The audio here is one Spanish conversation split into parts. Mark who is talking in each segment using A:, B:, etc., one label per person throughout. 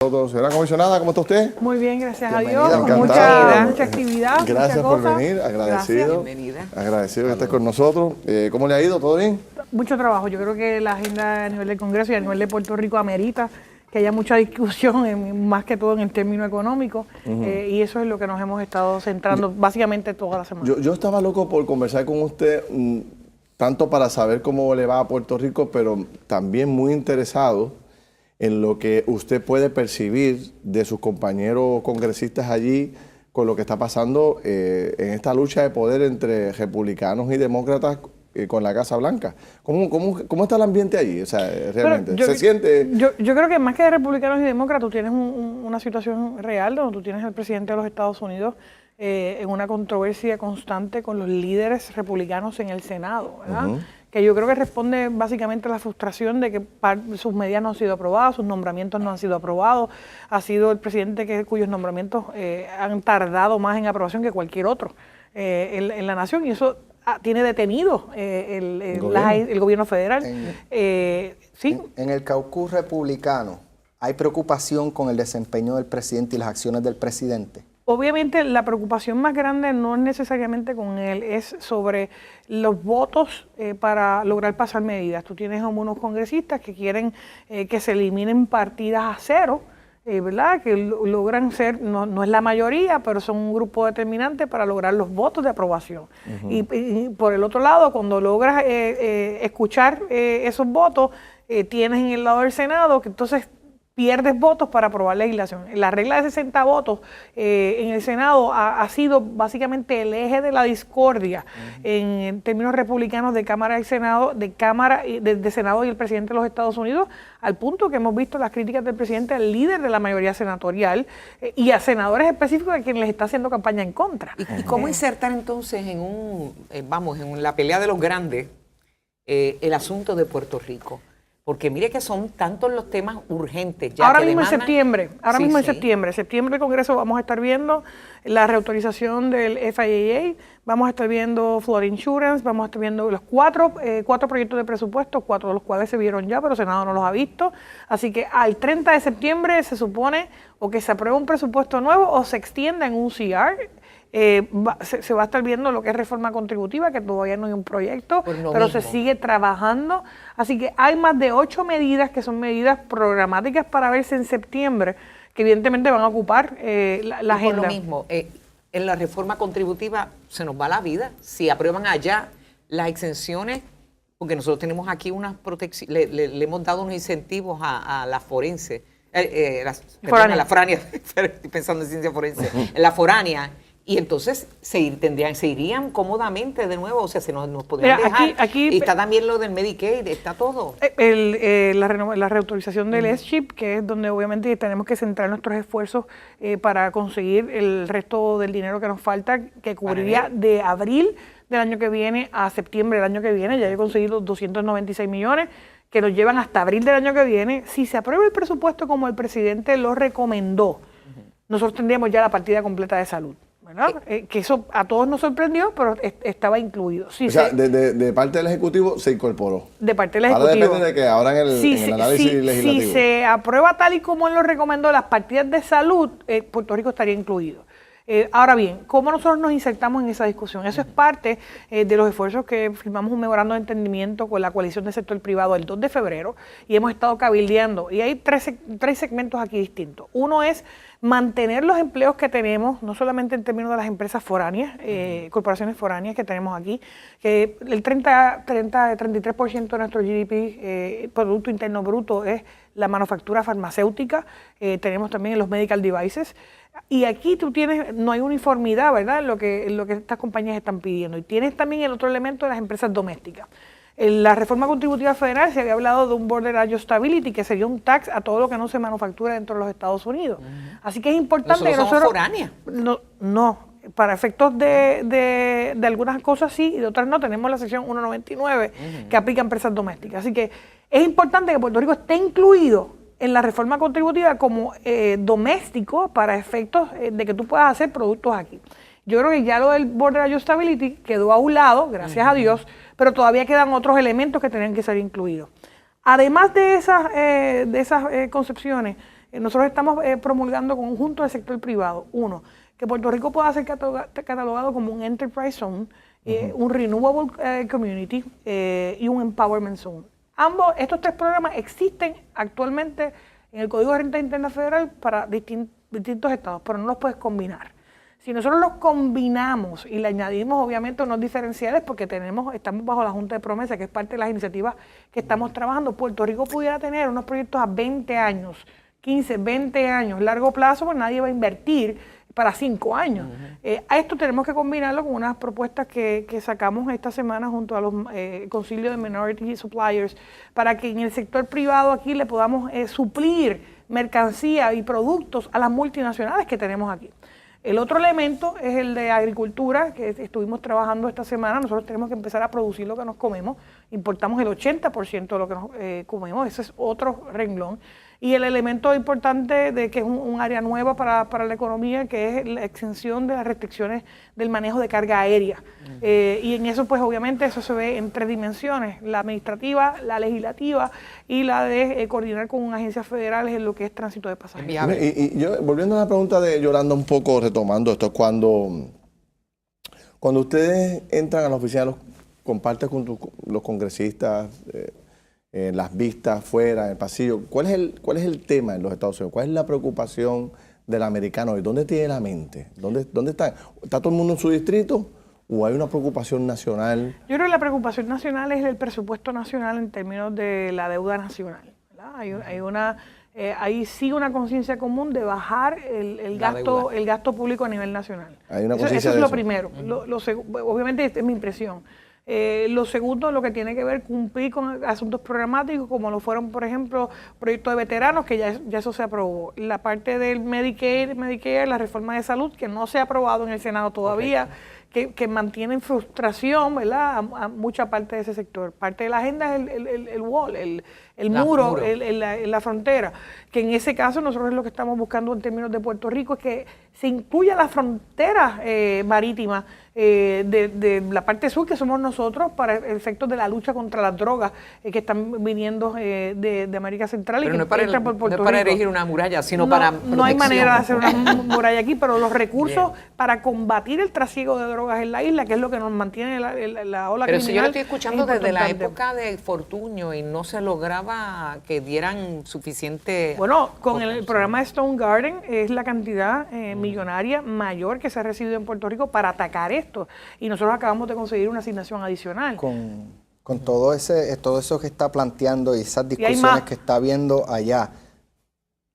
A: Todos. Señora comisionada, ¿cómo está usted?
B: Muy bien, gracias a
A: Bienvenida,
B: Dios, con
A: encantado.
B: mucha actividad.
A: Gracias
B: mucha
A: por
B: cosa.
A: venir, agradecido.
C: Bienvenida.
A: Agradecido que estés con nosotros. ¿Cómo le ha ido? ¿Todo bien?
B: Mucho trabajo. Yo creo que la agenda a nivel del Congreso y a nivel de Puerto Rico amerita que haya mucha discusión, más que todo en el término económico, y eso es lo que nos hemos estado centrando básicamente toda la semana.
A: Yo estaba loco por conversar con usted, tanto para saber cómo le va a Puerto Rico, pero también muy interesado en lo que usted puede percibir de sus compañeros congresistas allí con lo que está pasando en esta lucha de poder entre republicanos y demócratas con la Casa Blanca. ¿Cómo está el ambiente allí? O sea, realmente, ¿se siente?
B: Yo creo que más que de republicanos y demócratas, tú tienes una situación real donde tú tienes al presidente de los Estados Unidos en una controversia constante con los líderes republicanos en el Senado, ¿verdad? Que yo creo que responde básicamente a la frustración de que sus medidas no han sido aprobadas, sus nombramientos no han sido aprobados. Ha sido el presidente cuyos nombramientos han tardado más en aprobación que cualquier otro en la nación, y eso tiene detenido el gobierno federal. ¿Sí?
D: En el caucus republicano, ¿hay preocupación con el desempeño del presidente y las acciones del presidente?
B: Obviamente la preocupación más grande no es necesariamente con él, es sobre los votos para lograr pasar medidas. Tú tienes a unos congresistas que quieren que se eliminen partidas a cero, ¿verdad? Que logran ser, no es la mayoría, pero son un grupo determinante para lograr los votos de aprobación. Y por el otro lado, cuando logras escuchar esos votos, tienes en el lado del Senado que entonces pierdes votos para aprobar legislación. La regla de 60 votos en el Senado ha sido básicamente el eje de la discordia en términos republicanos de Cámara y Senado, de Senado y el presidente de los Estados Unidos, al punto que hemos visto las críticas del presidente al líder de la mayoría senatorial y a senadores específicos a quienes les está haciendo campaña en contra.
C: ¿Y cómo insertar entonces en en la pelea de los grandes el asunto de Puerto Rico? Porque mire que son tantos los temas urgentes. Ya
B: ahora
C: que
B: mismo
C: demandan...
B: en septiembre,
C: Sí.
B: septiembre el Congreso vamos a estar viendo la reautorización del FIAA, vamos a estar viendo Flood Insurance, vamos a estar viendo los cuatro proyectos de presupuesto, 4 de los cuales se vieron ya, pero el Senado no los ha visto. Así que al 30 de septiembre se supone o que se apruebe un presupuesto nuevo o se extienda en un CR. Se va a estar viendo lo que es reforma contributiva, que todavía no hay un proyecto, pero se sigue trabajando. Así que hay más de 8 medidas que son medidas programáticas para verse en septiembre, que evidentemente van a ocupar la agenda.
C: Por lo mismo, en la reforma contributiva se nos va la vida. Si aprueban allá las exenciones, porque nosotros tenemos aquí unas protecciones, le hemos dado unos incentivos a la forense, la foránea, estoy pensando en ciencia forense, la foránea. Y entonces se irían cómodamente de nuevo, o sea, se nos podrían dejar. Y está también lo del Medicaid, está todo.
B: La reautorización del S-CHIP, que es donde obviamente tenemos que centrar nuestros esfuerzos para conseguir el resto del dinero que nos falta, que cubriría de abril del año que viene a septiembre del año que viene. Ya he conseguido 296 millones que nos llevan hasta abril del año que viene. Si se aprueba el presupuesto como el presidente lo recomendó, nosotros tendríamos ya la partida completa de salud. Que eso a todos nos sorprendió, pero estaba incluido. Sí,
A: o sea, de parte del Ejecutivo se incorporó.
B: De parte del Ejecutivo.
A: Ahora depende de que ahora en el análisis legislativo.
B: Si se aprueba tal y como él lo recomendó, las partidas de salud, Puerto Rico estaría incluido. Ahora bien, ¿cómo nosotros nos insertamos en esa discusión? Eso es parte de los esfuerzos que firmamos un memorando de entendimiento con la coalición del sector privado el 2 de febrero y hemos estado cabildeando. Y hay tres segmentos aquí distintos. Uno es mantener los empleos que tenemos, no solamente en términos de las empresas foráneas, corporaciones foráneas que tenemos aquí, que el 33% de nuestro GDP, Producto Interno Bruto, es la manufactura farmacéutica, tenemos también los medical devices, y aquí no hay uniformidad, ¿verdad?, en lo que estas compañías están pidiendo. Y tienes también el otro elemento de las empresas domésticas. En la reforma contributiva federal se había hablado de un border adjustability, que sería un tax a todo lo que no se manufactura dentro de los Estados Unidos. Así que es importante que nosotros...
C: foráneas.
B: No, para efectos de algunas cosas sí y de otras no. Tenemos la sección 199 que aplica a empresas domésticas. Así que es importante que Puerto Rico esté incluido en la reforma contributiva como doméstico para efectos de que tú puedas hacer productos aquí. Yo creo que ya lo del border adjustability quedó a un lado, gracias a Dios, pero todavía quedan otros elementos que tienen que ser incluidos. Además de esas concepciones, nosotros estamos promulgando conjunto del sector privado. Uno, que Puerto Rico pueda ser catalogado como un Enterprise Zone, un Renewable Community y un Empowerment Zone. Estos 3 programas existen actualmente en el Código de Renta Interna Federal para distintos estados, pero no los puedes combinar. Si nosotros los combinamos y le añadimos obviamente unos diferenciales, porque estamos bajo la Junta de Promesa, que es parte de las iniciativas que estamos trabajando, Puerto Rico pudiera tener unos proyectos a 20 años, 15, 20 años, largo plazo, pues nadie va a invertir para 5 años. A esto tenemos que combinarlo con unas propuestas que sacamos esta semana junto a los concilios de Minority Suppliers, para que en el sector privado aquí le podamos suplir mercancía y productos a las multinacionales que tenemos aquí. El otro elemento es el de agricultura, que estuvimos trabajando esta semana. Nosotros tenemos que empezar a producir lo que nos comemos. Importamos el 80% de lo que nos comemos. Ese es otro renglón. Y el elemento importante de que es un área nueva para la economía, que es la exención de las restricciones del manejo de carga aérea. Y en eso, pues obviamente, eso se ve en 3 dimensiones: la administrativa, la legislativa y la de coordinar con agencias federales en lo que es tránsito de pasajeros.
A: Y yo, volviendo a la pregunta de Yolanda, un poco retomando esto, cuando ustedes entran a la oficina, comparten con los congresistas, en las vistas, fuera, en el pasillo, ¿cuál es el tema en los Estados Unidos? ¿Cuál es la preocupación del americano hoy? ¿Dónde tiene la mente? ¿Dónde está? ¿Está todo el mundo en su distrito o hay una preocupación nacional?
B: Yo creo que la preocupación nacional es el presupuesto nacional en términos de la deuda nacional, ¿verdad? Hay sí una conciencia común de bajar el gasto público a nivel nacional.
A: Hay una
B: eso es lo primero. Obviamente esta es mi impresión. Lo segundo, lo que tiene que ver cumplir con asuntos programáticos, como lo fueron, por ejemplo, proyectos de veteranos, que ya eso se aprobó. La parte del Medicare, la reforma de salud, que no se ha aprobado en el Senado todavía, que mantiene en frustración, ¿verdad?, a mucha parte de ese sector. Parte de la agenda es el wall, el muro. En la frontera, que en ese caso nosotros lo que estamos buscando en términos de Puerto Rico es que se incluya la frontera marítima de la parte sur, que somos nosotros, para efectos de la lucha contra las drogas que están viniendo de América Central.
C: Pero
B: y
C: no
B: que
C: es para erigir una muralla, sino para protección.
B: No hay manera de hacer una muralla aquí, pero los recursos para combatir el trasiego de drogas en la isla, que es lo que nos mantiene la ola criminal.
C: Pero si yo lo estoy escuchando desde la época de Fortuño y no se lograba que dieran suficiente...
B: Bueno, con el programa de Stone Garden es la cantidad millonaria mayor que se ha recibido en Puerto Rico para atacar esto. Y nosotros acabamos de conseguir una asignación adicional.
D: Con todo eso que está planteando y esas discusiones que está viendo allá,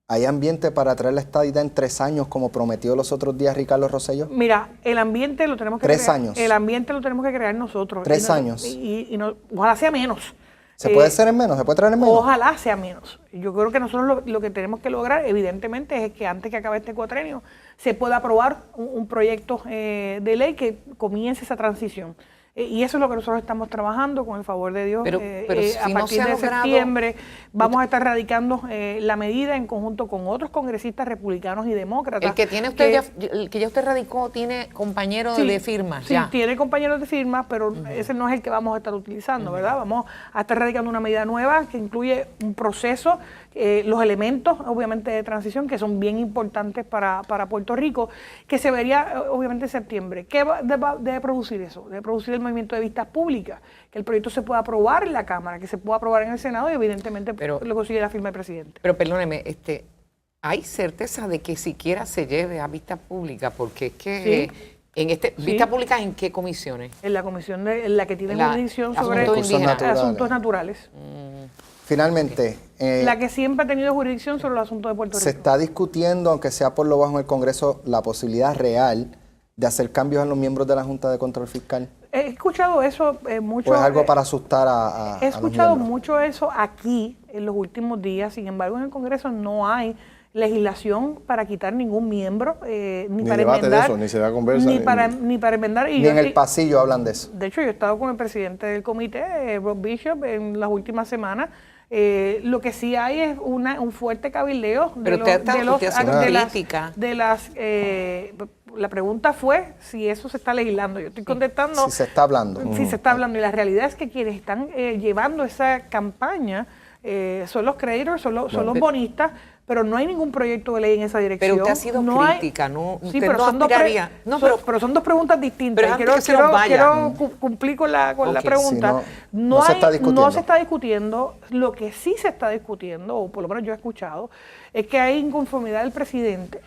D: ¿hay ambiente para traer la estadidad en 3 años, como prometió los otros días Ricardo Rosselló?
B: Mira, el ambiente lo tenemos que
D: 3
B: crear.
D: años.
B: El ambiente lo tenemos que crear nosotros.
D: 3 años.
B: Y ojalá sea menos.
D: ¿Se puede hacer en menos? ¿Se puede traer en menos?
B: Ojalá sea menos. Yo creo que nosotros lo que tenemos que lograr, evidentemente, es que antes que acabe este cuatrenio se pueda aprobar un proyecto de ley que comience esa transición. Y eso es lo que nosotros estamos trabajando, con el favor de Dios.
C: Pero si
B: a partir de septiembre vamos a estar radicando la medida en conjunto con otros congresistas republicanos y demócratas.
C: El que tiene usted el que ya usted radicó tiene compañeros de firmas.
B: Sí, tiene compañeros de firmas, pero ese no es el que vamos a estar utilizando, ¿verdad? Vamos a estar radicando una medida nueva que incluye un proceso, los elementos, obviamente, de transición, que son bien importantes para Puerto Rico, que se vería, obviamente, en septiembre. ¿Qué debe producir eso? Debe producir el movimiento de vistas públicas, que el proyecto se pueda aprobar en la Cámara, que se pueda aprobar en el Senado y, evidentemente, lo consigue la firma del presidente.
C: Pero perdóneme, ¿hay certeza de que siquiera se lleve a vistas públicas? Porque es que... ¿Vista pública en qué comisiones?
B: En la comisión en la que tiene jurisdicción sobre asuntos naturales.
D: Finalmente,
B: la que siempre ha tenido jurisdicción sobre los asuntos de Puerto Rico.
D: Se está discutiendo, aunque sea por lo bajo en el Congreso, la posibilidad real de hacer cambios en los miembros de la Junta de Control Fiscal.
B: He escuchado eso mucho.
D: ¿O es algo para asustar a
B: He escuchado
D: los miembros?
B: mucho eso aquí en los últimos días. Sin embargo, en el Congreso no hay legislación para quitar ningún miembro, ni para
A: debate
B: enmendar,
A: de eso, ni se da conversa,
B: ni para enmendar.
D: Ni en el pasillo hablan de eso.
B: De hecho, yo he estado con el presidente del comité, Rob Bishop, en las últimas semanas. Lo que sí hay es un fuerte cabildeo la pregunta fue si eso se está legislando. Yo estoy contestando.
D: Si se está hablando.
B: Si se está hablando. Y la realidad es que quienes están llevando esa campaña son los creditors, son los bonistas, pero no hay ningún proyecto de ley en esa dirección.
C: Pero usted ha sido crítica, ¿no?
B: Sí,
C: Usted
B: pero,
C: no
B: son dos
C: aspiraría- no,
B: pero son dos preguntas distintas.
C: Pero antes que se nos vaya.
B: Quiero cumplir con la
C: Ok.
B: pregunta.
D: Sí, no se está discutiendo.
B: No se está discutiendo. Lo que sí se está discutiendo, o por lo menos yo he escuchado, es que hay inconformidad del presidente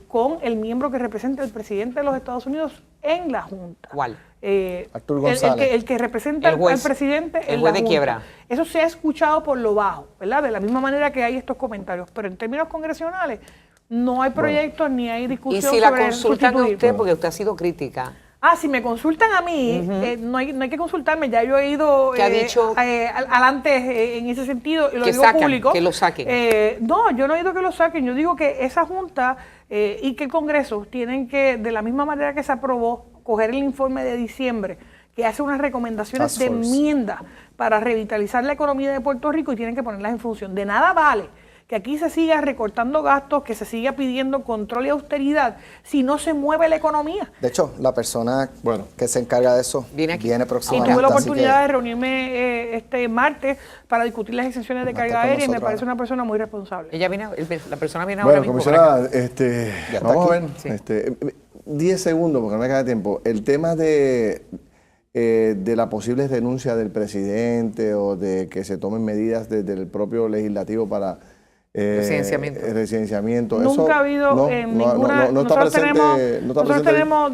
B: con el miembro que representa al presidente de los Estados Unidos en la Junta.
C: ¿Cuál?
D: Artur González.
B: El que representa
C: El juez,
B: al presidente
C: el
B: en
C: juez
B: la
C: de
B: Junta.
C: quiebra.
B: Eso se ha escuchado por lo bajo, ¿verdad? De la misma manera que hay estos comentarios. Pero en términos congresionales, no hay proyectos ni hay
C: Y
B: discusión
C: si la
B: sobre
C: consultan a
B: sustituir.
C: usted, porque usted ha sido crítica.
B: Si me consultan a mí, no hay que consultarme, ya yo he ido
C: ¿Qué ha dicho?
B: adelante en ese sentido, y lo
C: Que
B: digo
C: sacan,
B: público.
C: que lo saquen.
B: No, yo no he ido que lo saquen, yo digo que esa Junta y que el Congreso tienen que, de la misma manera que se aprobó, coger el informe de diciembre, que hace unas recomendaciones
D: Task
B: de
D: Force.
B: enmienda para revitalizar la economía de Puerto Rico, y tienen que ponerlas en función. De nada vale que aquí se siga recortando gastos, que se siga pidiendo control y austeridad, si no se mueve la economía.
D: De hecho, la persona
A: Bueno.
D: que se encarga de eso
C: Viene aquí.
B: Y
D: próximamente.
B: tuve la
D: así
B: oportunidad
D: que-
B: de reunirme este martes para discutir las exenciones de
D: Va a estar
B: carga
D: con
B: aérea, y me
D: nosotros
B: parece
D: ahora.
B: una persona muy responsable.
C: Ella viene, la persona viene ahora
A: Bueno,
C: mismo. por acá.
A: comisionada,
D: Ya está
A: vamos a
D: aquí.
A: ver,
C: Sí.
A: 10 segundos porque no me queda tiempo. El tema de la posible renuncia del presidente o de que se tomen medidas desde el propio legislativo para
C: Residenciamiento.
A: residenciamiento.
B: Nunca
A: Eso
B: ha habido
A: no,
B: ninguna.
A: no está
B: nosotros
A: presente.
B: tenemos,
A: no está
B: nosotros
A: presente ahí.
B: tenemos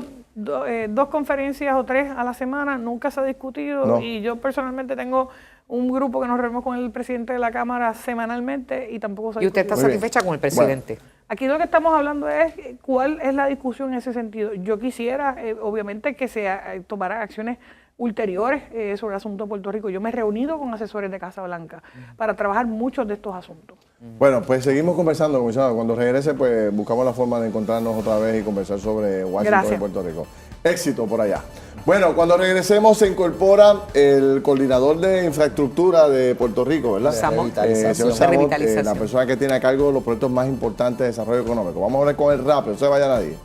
B: 2 conferencias o 3 a la semana, nunca se ha discutido,
A: No.
B: y yo personalmente tengo un grupo que nos reunimos con el presidente de la Cámara semanalmente y tampoco se ha
C: Y usted está
B: discutido.
A: Muy bien.
C: satisfecha con el presidente.
B: Aquí lo que estamos hablando es cuál es la discusión en ese sentido. Yo quisiera, obviamente, que se tomaran acciones ulteriores sobre el asunto de Puerto Rico. Yo me he reunido con asesores de Casa Blanca para trabajar muchos de estos asuntos.
A: Bueno, pues seguimos conversando, comisionado. Cuando regrese, pues buscamos la forma de encontrarnos otra vez y conversar sobre Washington
B: Gracias.
A: y Puerto Rico. Éxito por allá. Bueno, cuando regresemos se incorpora el coordinador de infraestructura de Puerto Rico, ¿verdad?
C: Samón.
A: Señor
C: De
A: Samón,
C: revitalización.
A: la persona que tiene a cargo los proyectos más importantes de desarrollo económico. Vamos a hablar con él rápido, no se vaya nadie.